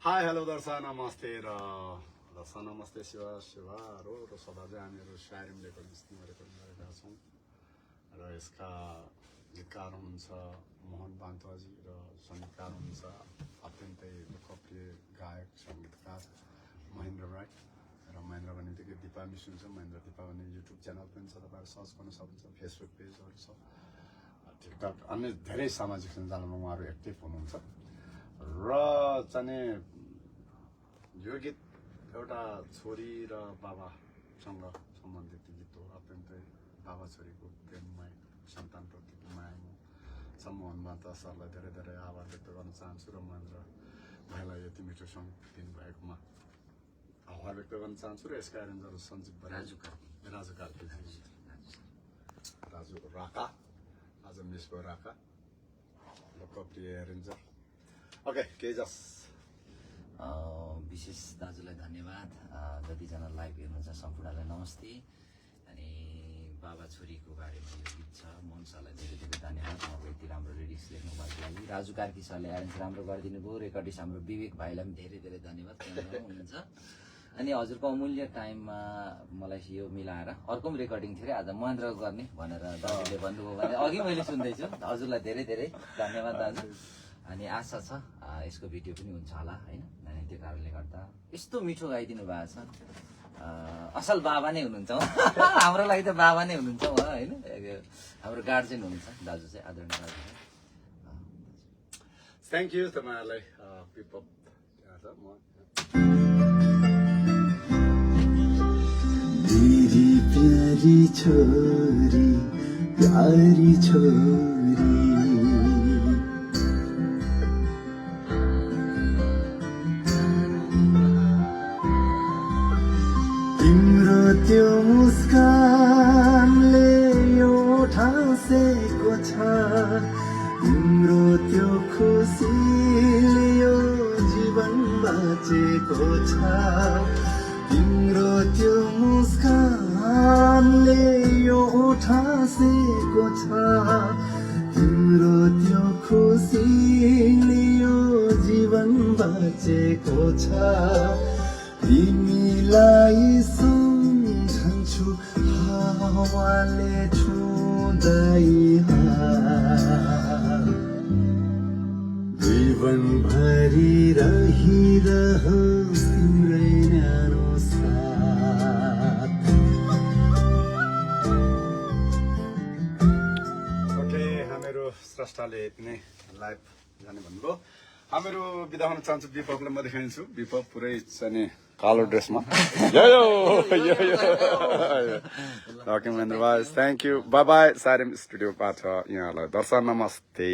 hi hello दर्शक नमस्ते र दर्शक नमस्ते शिवाहरू र सदा चाहिँ हामीहरू सायरिम रेकर्डिङ गरेका छौँ र यसका गीतकार हुनुहुन्छ मोहन बान्तवाजी र सङ्गीतकार हुनुहुन्छ अत्यन्तै लोकप्रिय गायक सङ्गीतकार महेन्द्र राई र महेन्द्र भन्ने बित्तिकै दिपा मिस हुन्छ महेन्द्र दिपा भन्ने युट्युब च्यानल पनि छ तपाईँहरू सर्च गर्न सक्नुहुन्छ फेसबुक पेजहरू छ टिकटक अन्य धेरै सामाजिक सञ्जालमा उहाँहरू एक्टिभ हुनुहुन्छ र चाहिँ यो गीत एउटा छोरी र बाबासँग सम्बन्धित गीत हो अत्यन्तै बाबा छोरीको प्रेममय सन्तानप्रतिको माया छ मोहन बान्ता सरलाई धेरै धेरै आभार व्यक्त गर्न चाहन्छु र महेन्द्र भाइलाई यति मिठो सङ्ग दिनुभएकोमा आभार व्यक्त गर्न चाहन्छु र यसका एरेन्जर सञ्जीव राजु कार्की राजु राका आज मिस भयो राका लोकप्रिय एरेन्जर ओके केही जस विशेष दाजुलाई धन्यवाद जतिजना लाइभ हेर्नुहुन्छ सम्पूर्णलाई नमस्ते अनि बाबा छोरीको बारेमा यो गीत छ मोहन सरलाई धेरै धेरै धन्यवाद उहाँको यति राम्रो लिरिक्स लेख्नुभएको लागि राजु कार्की सरले एरेन्ज राम्रो गरिदिनु भयो रेकर्डिस्ट हाम्रो विवेक भाइलाई पनि धेरै धेरै धन्यवाद हुनुहुन्छ अनि हजुरको अमूल्य टाइममा मलाई यो मिलाएर अर्को पनि रेकर्डिङ थियो आज महेन्द्र गर्ने भनेर दाजुले भन्नुभयो भने अघि मैले सुन्दैछु हजुरलाई धेरै धेरै धन्यवाद दाजु अनि आशा छ यसको भिडियो पनि हुन्छ होला होइन अनि त्यो कारणले गर्दा यस्तो मिठो गाइदिनु भएको छ असल बाबा नै हुनुहुन्छ हाम्रो लागि त बाबा नै हुनुहुन्छ उहाँ होइन हाम्रो गार्जेन हुनुहुन्छ दाजु चाहिँ आदरणीय दाजु थ्याङ्क यू तपाईँहरूलाई तेरी प्यारी छोरी प्यारी छोरी तिम्रो त्यो मुस्कानले यो ठाँसेको छ तिम्रो त्यो खुसीले यो जीवन बाँचेको छ तिम्रो त्यो मुस्कानले यो ठाँसेको छ तिम्रो त्यो खुसीले यो जीवन बाँचेको छ तिमीलाई सम्झन्छु हावाले छुँदै जीवनभरि रहिरहोस् तिम्रै न्यानो साथ ओके हामीहरू स्रष्टाले यति नै लाइभ जाने भन्नुभयो हामीहरू बिदा हुन चाहन्छु विपकलाई म देखाइदिन्छु विपक पुरै चाहिँ कालो ड्रेसमा ओके महेन्द्र भाइ थ्याङ्क यू बाई बाई सायरिम स्टुडियोबाट यहाँलाई दर्शक नमस्ते